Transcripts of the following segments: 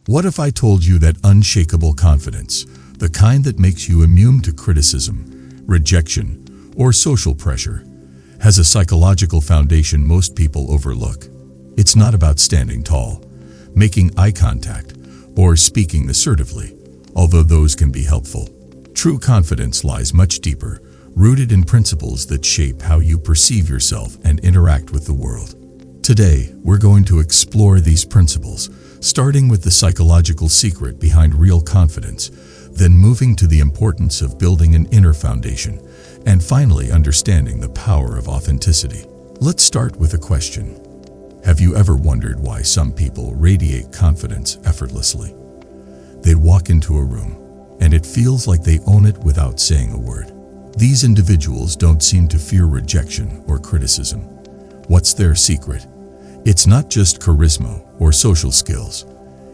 What if I told you that unshakable confidence, the kind that makes you immune to criticism, rejection, or social pressure, has a psychological foundation most people overlook? It's not about standing tall, making eye contact, or speaking assertively, although those can be helpful. True confidence lies much deeper, rooted in principles that shape how you perceive yourself and interact with the world. Today, we're going to explore these principles, starting with the psychological secret behind real confidence, then moving to the importance of building an inner foundation, and finally understanding the power of authenticity. Let's start with a question. Have you ever wondered why some people radiate confidence effortlessly? They walk into a room, and it feels like they own it without saying a word. These individuals don't seem to fear rejection or criticism. What's their secret? It's not just charisma or social skills.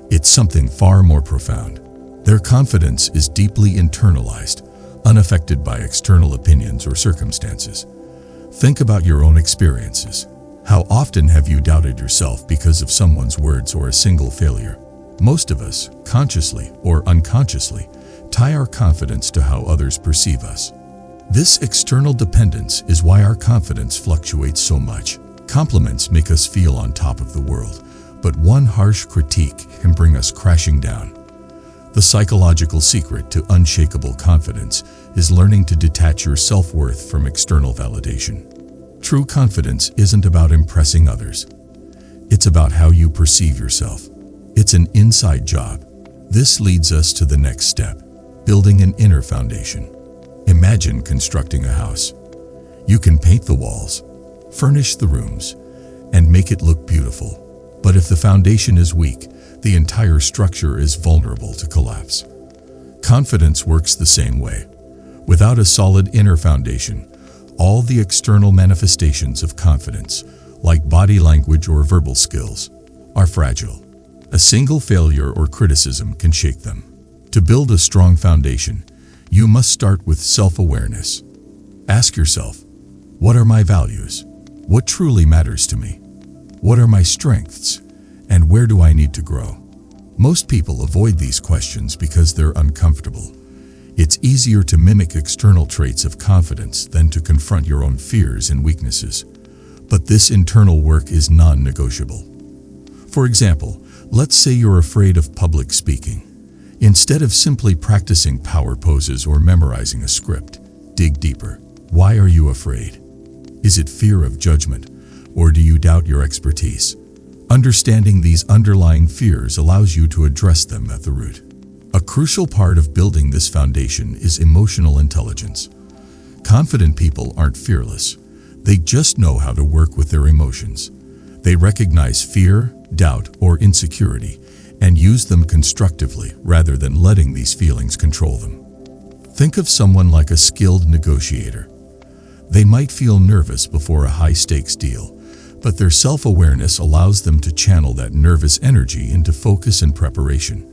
It's something far more profound. Their confidence is deeply internalized, unaffected by external opinions or circumstances. Think about your own experiences. How often have you doubted yourself because of someone's words or a single failure? Most of us, consciously or unconsciously, tie our confidence to how others perceive us. This external dependence is why our confidence fluctuates so much. Compliments make us feel on top of the world, but one harsh critique can bring us crashing down. The psychological secret to unshakable confidence is learning to detach your self-worth from external validation. True confidence isn't about impressing others. It's about how you perceive yourself. It's an inside job. This leads us to the next step, building an inner foundation. Imagine constructing a house. You can paint the walls, furnish the rooms, and make it look beautiful. But if the foundation is weak, the entire structure is vulnerable to collapse. Confidence works the same way. Without a solid inner foundation, all the external manifestations of confidence, like body language or verbal skills, are fragile. A single failure or criticism can shake them. To build a strong foundation, you must start with self-awareness. Ask yourself, what are my values? What truly matters to me? What are my strengths? And where do I need to grow? Most people avoid these questions because they're uncomfortable. It's easier to mimic external traits of confidence than to confront your own fears and weaknesses. But this internal work is non-negotiable. For example, let's say you're afraid of public speaking. Instead of simply practicing power poses or memorizing a script, dig deeper. Why are you afraid? Is it fear of judgment, or do you doubt your expertise? Understanding these underlying fears allows you to address them at the root. A crucial part of building this foundation is emotional intelligence. Confident people aren't fearless. They just know how to work with their emotions. They recognize fear, doubt, or insecurity and use them constructively rather than letting these feelings control them. Think of someone like a skilled negotiator. They might feel nervous before a high-stakes deal, but their self-awareness allows them to channel that nervous energy into focus and preparation.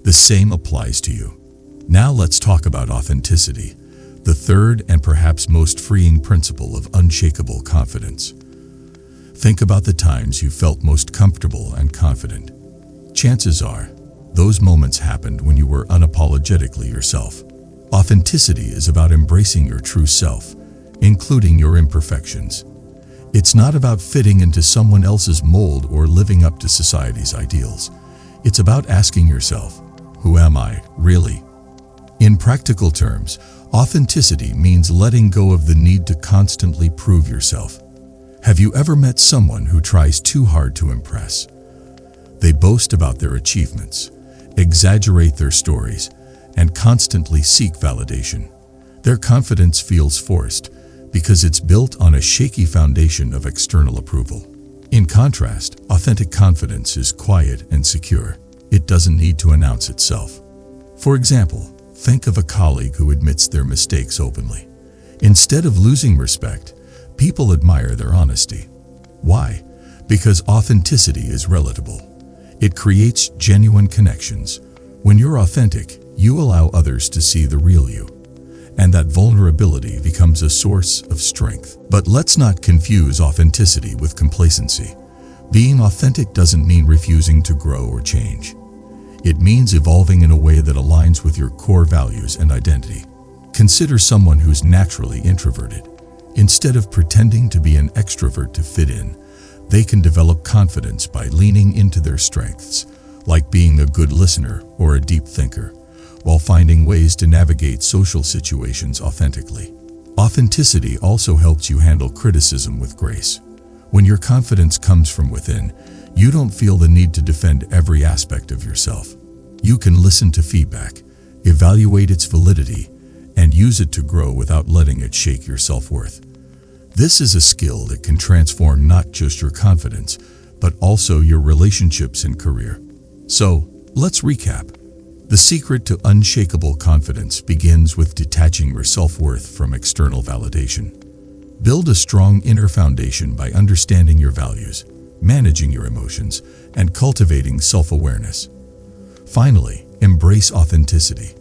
The same applies to you. Now let's talk about authenticity, the third and perhaps most freeing principle of unshakable confidence. Think about the times you felt most comfortable and confident. Chances are, those moments happened when you were unapologetically yourself. Authenticity is about embracing your true self, including your imperfections. It's not about fitting into someone else's mold or living up to society's ideals. It's about asking yourself, who am I, really? In practical terms, authenticity means letting go of the need to constantly prove yourself. Have you ever met someone who tries too hard to impress? They boast about their achievements, exaggerate their stories, and constantly seek validation. Their confidence feels forced because it's built on a shaky foundation of external approval. In contrast, authentic confidence is quiet and secure. It doesn't need to announce itself. For example, think of a colleague who admits their mistakes openly. Instead of losing respect, people admire their honesty. Why? Because authenticity is relatable. It creates genuine connections. When you're authentic, you allow others to see the real you. And that vulnerability becomes a source of strength. But let's not confuse authenticity with complacency. Being authentic doesn't mean refusing to grow or change. It means evolving in a way that aligns with your core values and identity. Consider someone who's naturally introverted. Instead of pretending to be an extrovert to fit in, they can develop confidence by leaning into their strengths, like being a good listener or a deep thinker, while finding ways to navigate social situations authentically. Authenticity also helps you handle criticism with grace. When your confidence comes from within, you don't feel the need to defend every aspect of yourself. You can listen to feedback, evaluate its validity, and use it to grow without letting it shake your self-worth. This is a skill that can transform not just your confidence, but also your relationships and career. So, let's recap. The secret to unshakable confidence begins with detaching your self-worth from external validation. Build a strong inner foundation by understanding your values, managing your emotions, and cultivating self-awareness. Finally, embrace authenticity.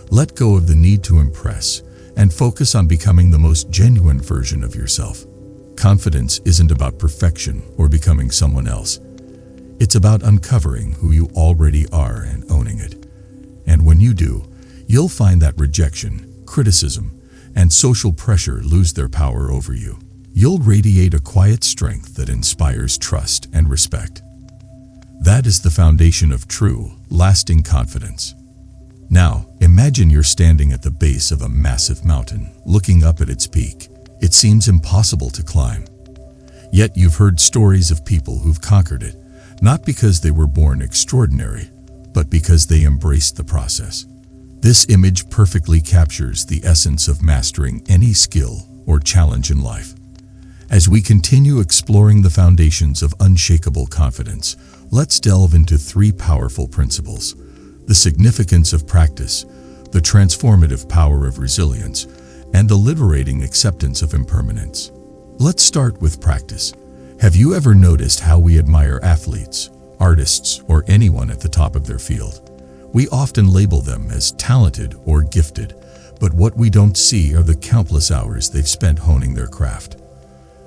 Let go of the need to impress and focus on becoming the most genuine version of yourself. Confidence isn't about perfection or becoming someone else. It's about uncovering who you already are and owning it. And when you do, you'll find that rejection, criticism, and social pressure lose their power over you. You'll radiate a quiet strength that inspires trust and respect. That is the foundation of true, lasting confidence. Now, imagine you're standing at the base of a massive mountain, looking up at its peak. It seems impossible to climb. Yet you've heard stories of people who've conquered it, not because they were born extraordinary, but because they embraced the process. This image perfectly captures the essence of mastering any skill or challenge in life. As we continue exploring the foundations of unshakable confidence, let's delve into three powerful principles: the significance of practice, the transformative power of resilience, and the liberating acceptance of impermanence. Let's start with practice. Have you ever noticed how we admire athletes, artists, or anyone at the top of their field? We often label them as talented or gifted, but what we don't see are the countless hours they've spent honing their craft.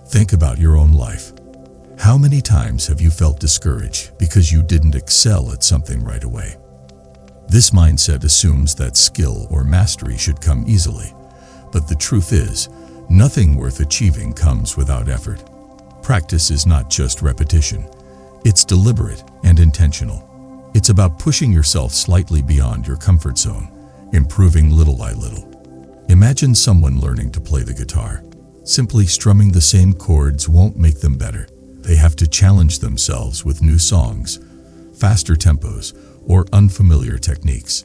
Think about your own life. How many times have you felt discouraged because you didn't excel at something right away? This mindset assumes that skill or mastery should come easily, but the truth is, nothing worth achieving comes without effort. Practice is not just repetition. It's deliberate and intentional. It's about pushing yourself slightly beyond your comfort zone, improving little by little. Imagine someone learning to play the guitar. Simply strumming the same chords won't make them better. They have to challenge themselves with new songs, faster tempos, or unfamiliar techniques.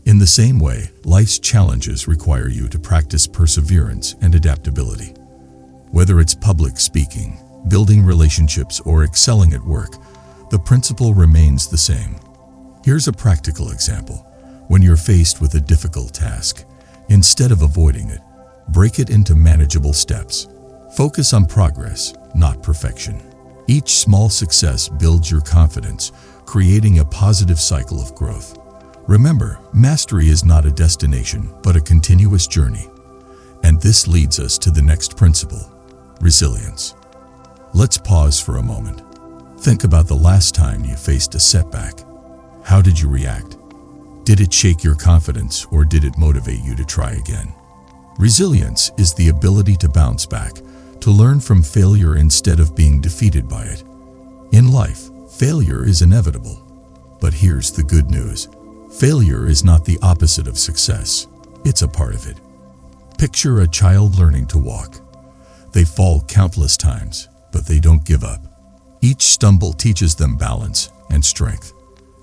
In the same way, life's challenges require you to practice perseverance and adaptability. Whether it's public speaking, building relationships, or excelling at work, the principle remains the same. Here's a practical example. When you're faced with a difficult task, instead of avoiding it, break it into manageable steps. Focus on progress, not perfection. Each small success builds your confidence, creating a positive cycle of growth. Remember, mastery is not a destination, but a continuous journey. And this leads us to the next principle: resilience. Let's pause for a moment. Think about the last time you faced a setback. How did you react? Did it shake your confidence, or did it motivate you to try again? Resilience is the ability to bounce back, to learn from failure instead of being defeated by it. In life, failure is inevitable. But here's the good news. Failure is not the opposite of success. It's a part of it. Picture a child learning to walk. They fall countless times, but they don't give up. Each stumble teaches them balance and strength.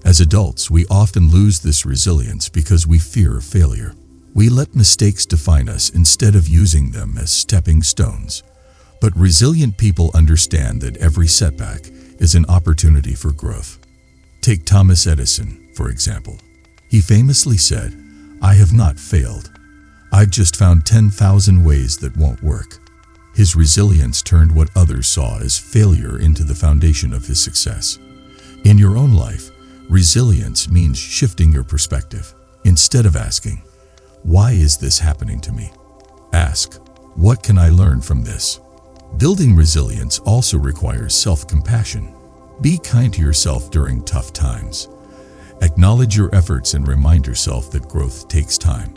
As adults, we often lose this resilience because we fear failure. We let mistakes define us instead of using them as stepping stones. But resilient people understand that every setback is an opportunity for growth. Take Thomas Edison, for example. He famously said, "I have not failed. I've just found 10,000 ways that won't work." His resilience turned what others saw as failure into the foundation of his success. In your own life, resilience means shifting your perspective. Instead of asking, "Why is this happening to me?" ask, "What can I learn from this?" Building resilience also requires self-compassion. Be kind to yourself during tough times. Acknowledge your efforts and remind yourself that growth takes time.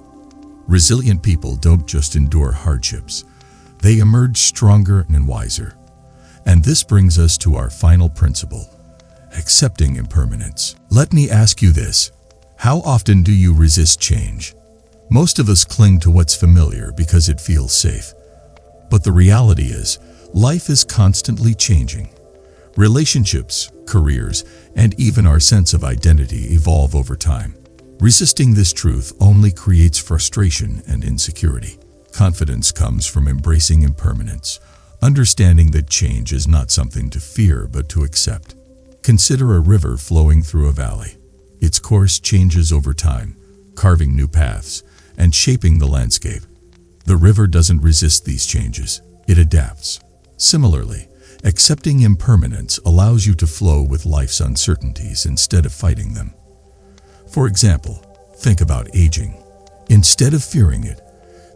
Resilient people don't just endure hardships, they emerge stronger and wiser. And this brings us to our final principle, accepting impermanence. Let me ask you this: how often do you resist change? Most of us cling to what's familiar because it feels safe. But the reality is, life is constantly changing. Relationships, careers, and even our sense of identity evolve over time. Resisting this truth only creates frustration and insecurity. Confidence comes from embracing impermanence, understanding that change is not something to fear but to accept. Consider a river flowing through a valley. Its course changes over time, carving new paths and shaping the landscape. The river doesn't resist these changes, it adapts. Similarly, accepting impermanence allows you to flow with life's uncertainties instead of fighting them. For example, think about aging. Instead of fearing it,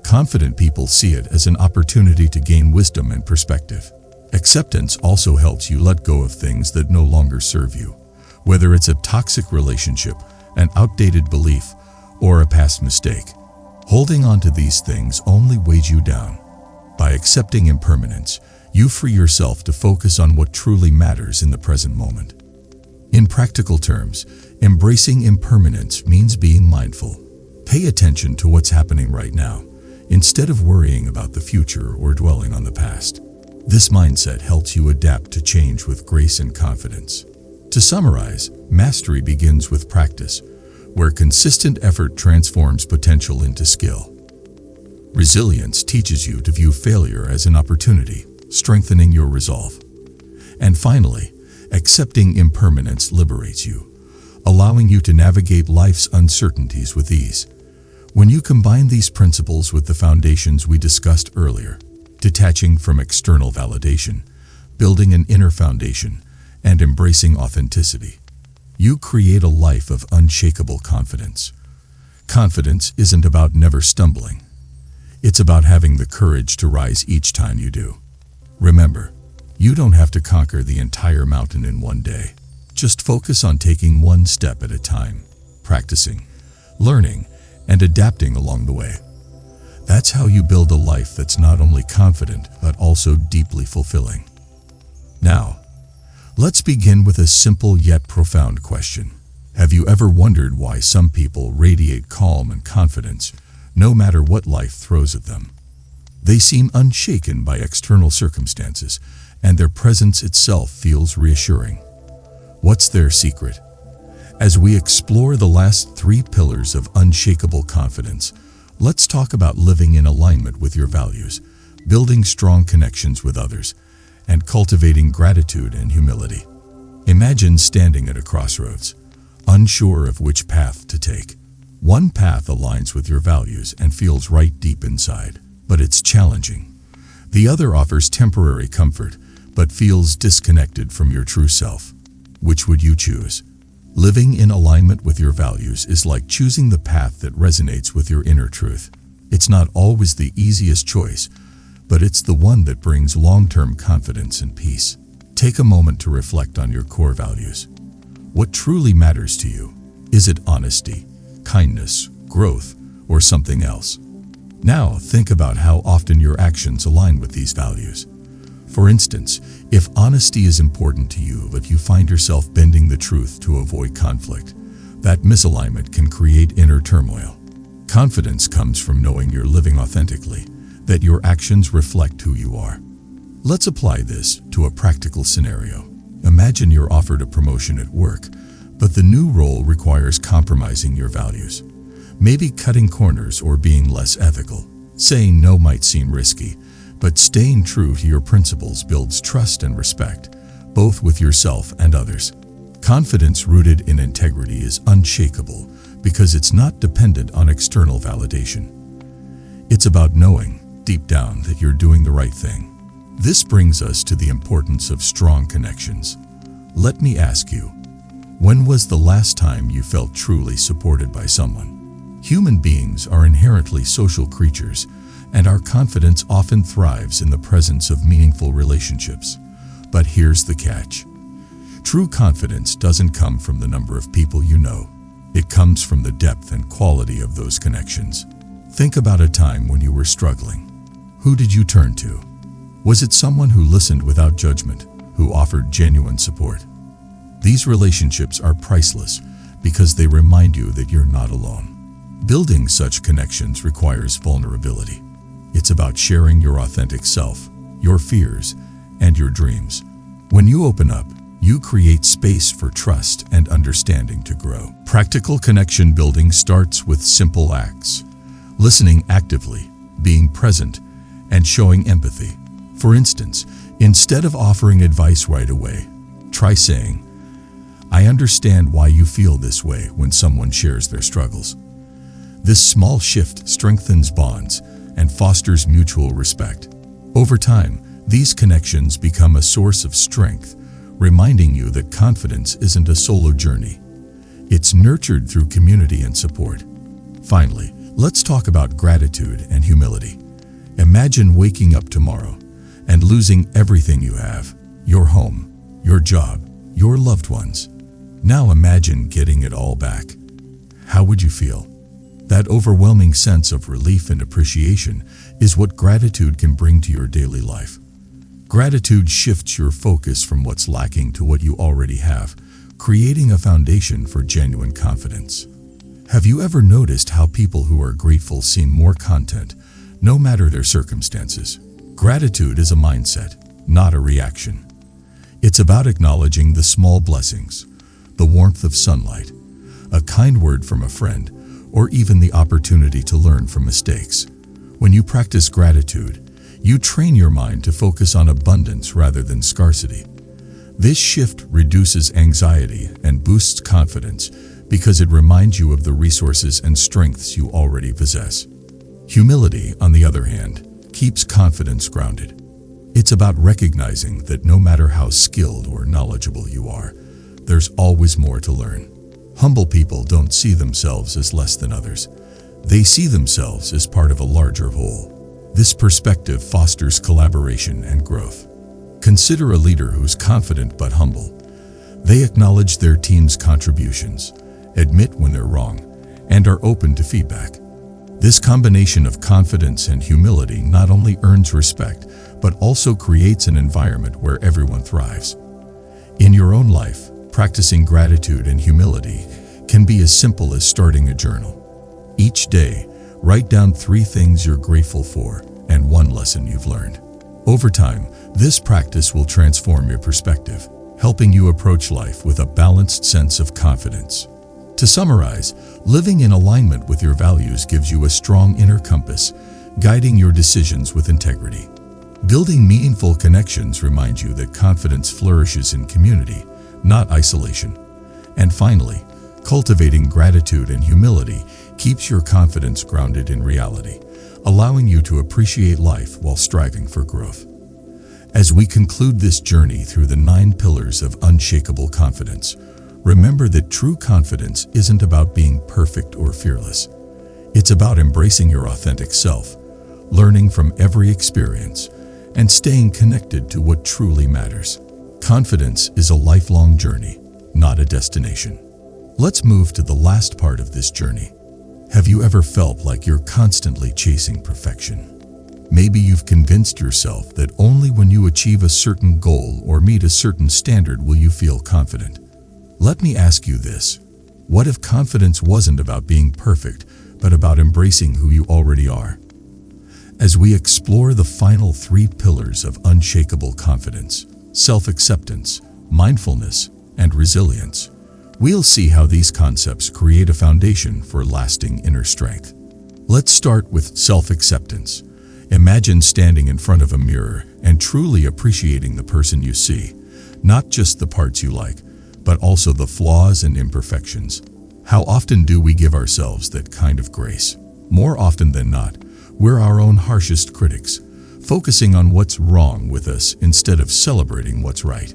confident people see it as an opportunity to gain wisdom and perspective. Acceptance also helps you let go of things that no longer serve you, whether it's a toxic relationship, an outdated belief, or a past mistake. Holding on to these things only weighs you down. By accepting impermanence, you free yourself to focus on what truly matters in the present moment. In practical terms, embracing impermanence means being mindful. Pay attention to what's happening right now, instead of worrying about the future or dwelling on the past. This mindset helps you adapt to change with grace and confidence. To summarize, mastery begins with practice, where consistent effort transforms potential into skill. Resilience teaches you to view failure as an opportunity, strengthening your resolve. And finally, accepting impermanence liberates you, allowing you to navigate life's uncertainties with ease. When you combine these principles with the foundations we discussed earlier, detaching from external validation, building an inner foundation, and embracing authenticity, you create a life of unshakable confidence. Confidence isn't about never stumbling. It's about having the courage to rise each time you do. Remember, you don't have to conquer the entire mountain in one day. Just focus on taking one step at a time, practicing, learning, and adapting along the way. That's how you build a life that's not only confident, but also deeply fulfilling. Now, let's begin with a simple yet profound question. Have you ever wondered why some people radiate calm and confidence, no matter what life throws at them? They seem unshaken by external circumstances, and their presence itself feels reassuring. What's their secret? As we explore the last 3 pillars of unshakable confidence, let's talk about living in alignment with your values, building strong connections with others, and cultivating gratitude and humility. Imagine standing at a crossroads, unsure of which path to take. One path aligns with your values and feels right deep inside, but it's challenging. The other offers temporary comfort, but feels disconnected from your true self. Which would you choose? Living in alignment with your values is like choosing the path that resonates with your inner truth. It's not always the easiest choice, but it's the one that brings long-term confidence and peace. Take a moment to reflect on your core values. What truly matters to you? Is it honesty, kindness, growth, or something else? Now, think about how often your actions align with these values. For instance, if honesty is important to you but you find yourself bending the truth to avoid conflict, that misalignment can create inner turmoil. Confidence comes from knowing you're living authentically, that your actions reflect who you are. Let's apply this to a practical scenario. Imagine you're offered a promotion at work, but the new role requires compromising your values. Maybe cutting corners or being less ethical. Saying no might seem risky, but staying true to your principles builds trust and respect, both with yourself and others. Confidence rooted in integrity is unshakable because it's not dependent on external validation. It's about knowing, deep down, that you're doing the right thing. This brings us to the importance of strong connections. Let me ask you, when was the last time you felt truly supported by someone? Human beings are inherently social creatures, and our confidence often thrives in the presence of meaningful relationships. But here's the catch. True confidence doesn't come from the number of people you know. It comes from the depth and quality of those connections. Think about a time when you were struggling. Who did you turn to? Was it someone who listened without judgment, who offered genuine support? These relationships are priceless because they remind you that you're not alone. Building such connections requires vulnerability. It's about sharing your authentic self, your fears, and your dreams. When you open up, you create space for trust and understanding to grow. Practical connection building starts with simple acts. Listening actively, being present, and showing empathy. For instance, instead of offering advice right away, try saying, "I understand why you feel this way," when someone shares their struggles. This small shift strengthens bonds and fosters mutual respect. Over time, these connections become a source of strength, reminding you that confidence isn't a solo journey. It's nurtured through community and support. Finally, let's talk about gratitude and humility. Imagine waking up tomorrow and losing everything you have, your home, your job, your loved ones. Now imagine getting it all back. How would you feel? That overwhelming sense of relief and appreciation is what gratitude can bring to your daily life. Gratitude shifts your focus from what's lacking to what you already have, creating a foundation for genuine confidence. Have you ever noticed how people who are grateful seem more content, no matter their circumstances? Gratitude is a mindset, not a reaction. It's about acknowledging the small blessings, the warmth of sunlight, a kind word from a friend, or even the opportunity to learn from mistakes. When you practice gratitude, you train your mind to focus on abundance rather than scarcity. This shift reduces anxiety and boosts confidence because it reminds you of the resources and strengths you already possess. Humility, on the other hand, keeps confidence grounded. It's about recognizing that no matter how skilled or knowledgeable you are, there's always more to learn. Humble people don't see themselves as less than others. They see themselves as part of a larger whole. This perspective fosters collaboration and growth. Consider a leader who's confident but humble. They acknowledge their team's contributions, admit when they're wrong, and are open to feedback. This combination of confidence and humility not only earns respect, but also creates an environment where everyone thrives. In your own life, practicing gratitude and humility can be as simple as starting a journal. Each day, write down 3 things you're grateful for and 1 lesson you've learned. Over time, this practice will transform your perspective, helping you approach life with a balanced sense of confidence. To summarize, living in alignment with your values gives you a strong inner compass, guiding your decisions with integrity. Building meaningful connections reminds you that confidence flourishes in community, not isolation. And finally, cultivating gratitude and humility keeps your confidence grounded in reality, allowing you to appreciate life while striving for growth. As we conclude this journey through the 9 pillars of unshakable confidence, remember that true confidence isn't about being perfect or fearless. It's about embracing your authentic self, learning from every experience, and staying connected to what truly matters. Confidence is a lifelong journey, not a destination. Let's move to the last part of this journey. Have you ever felt like you're constantly chasing perfection? Maybe you've convinced yourself that only when you achieve a certain goal or meet a certain standard will you feel confident. Let me ask you this. What if confidence wasn't about being perfect, but about embracing who you already are? As we explore the final 3 pillars of unshakable confidence, self-acceptance, mindfulness, and resilience, we'll see how these concepts create a foundation for lasting inner strength. Let's start with self-acceptance. Imagine standing in front of a mirror and truly appreciating the person you see, not just the parts you like, but also the flaws and imperfections. How often do we give ourselves that kind of grace? More often than not, we're our own harshest critics, focusing on what's wrong with us instead of celebrating what's right.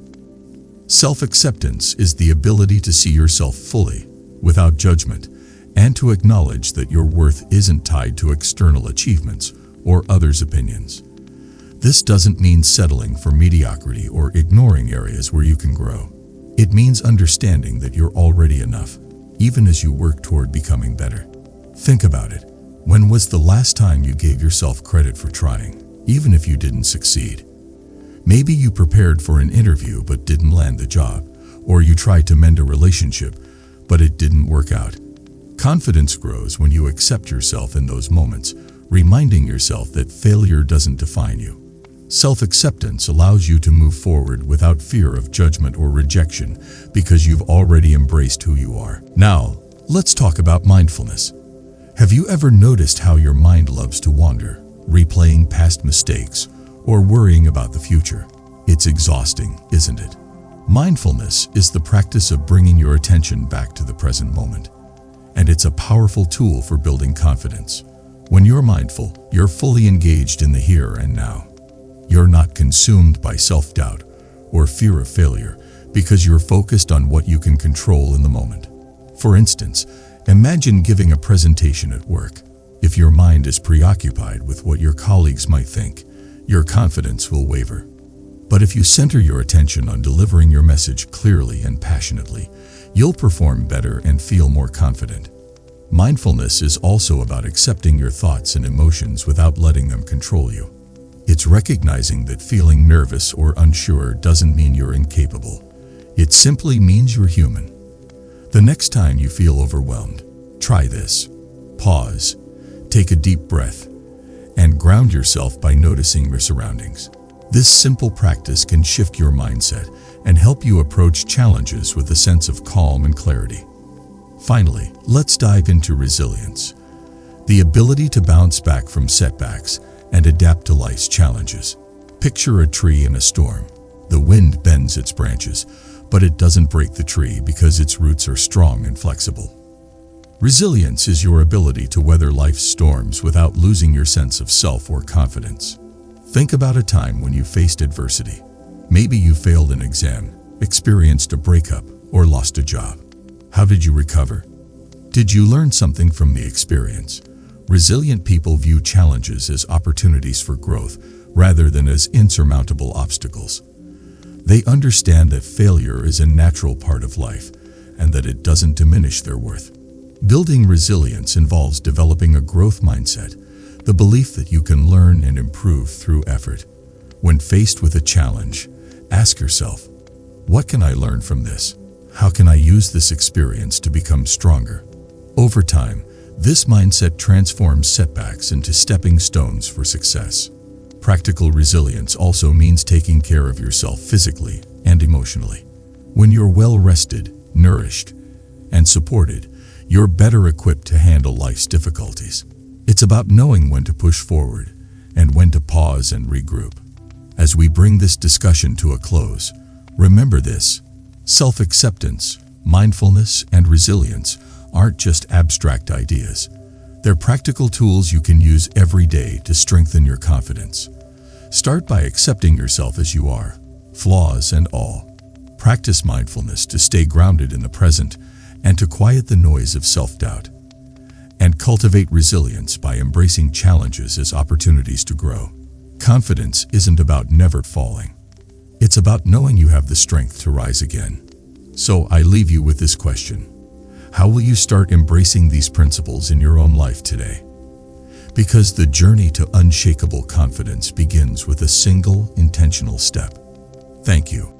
Self-acceptance is the ability to see yourself fully, without judgment, and to acknowledge that your worth isn't tied to external achievements or others' opinions. This doesn't mean settling for mediocrity or ignoring areas where you can grow. It means understanding that you're already enough, even as you work toward becoming better. Think about it. When was the last time you gave yourself credit for trying, even if you didn't succeed? Maybe you prepared for an interview but didn't land the job, or you tried to mend a relationship, but it didn't work out. Confidence grows when you accept yourself in those moments, reminding yourself that failure doesn't define you. Self-acceptance allows you to move forward without fear of judgment or rejection because you've already embraced who you are. Now, let's talk about mindfulness. Have you ever noticed how your mind loves to wander, replaying past mistakes or worrying about the future? It's exhausting, isn't it? Mindfulness is the practice of bringing your attention back to the present moment, and it's a powerful tool for building confidence. When you're mindful, you're fully engaged in the here and now. You're not consumed by self-doubt or fear of failure because you're focused on what you can control in the moment. For instance, imagine giving a presentation at work. If your mind is preoccupied with what your colleagues might think, your confidence will waver. But if you center your attention on delivering your message clearly and passionately, you'll perform better and feel more confident. Mindfulness is also about accepting your thoughts and emotions without letting them control you. It's recognizing that feeling nervous or unsure doesn't mean you're incapable. It simply means you're human. The next time you feel overwhelmed, try this. Pause, take a deep breath, and ground yourself by noticing your surroundings. This simple practice can shift your mindset and help you approach challenges with a sense of calm and clarity. Finally, let's dive into resilience, the ability to bounce back from setbacks and adapt to life's challenges. Picture a tree in a storm. The wind bends its branches, but it doesn't break the tree because its roots are strong and flexible. Resilience is your ability to weather life's storms without losing your sense of self or confidence. Think about a time when you faced adversity. Maybe you failed an exam, experienced a breakup, or lost a job. How did you recover? Did you learn something from the experience? Resilient people view challenges as opportunities for growth rather than as insurmountable obstacles. They understand that failure is a natural part of life and that it doesn't diminish their worth. Building resilience involves developing a growth mindset, the belief that you can learn and improve through effort. When faced with a challenge, ask yourself, what can I learn from this? How can I use this experience to become stronger? Over time, this mindset transforms setbacks into stepping stones for success. Practical resilience also means taking care of yourself physically and emotionally. When you're well rested, nourished, and supported, you're better equipped to handle life's difficulties. It's about knowing when to push forward and when to pause and regroup. As we bring this discussion to a close, remember this: self-acceptance, mindfulness, and resilience aren't just abstract ideas. They're practical tools you can use every day to strengthen your confidence. Start by accepting yourself as you are, flaws and all. Practice mindfulness to stay grounded in the present and to quiet the noise of self-doubt. And cultivate resilience by embracing challenges as opportunities to grow. Confidence isn't about never falling. It's about knowing you have the strength to rise again. So I leave you with this question: how will you start embracing these principles in your own life today? Because the journey to unshakable confidence begins with a single intentional step. Thank you.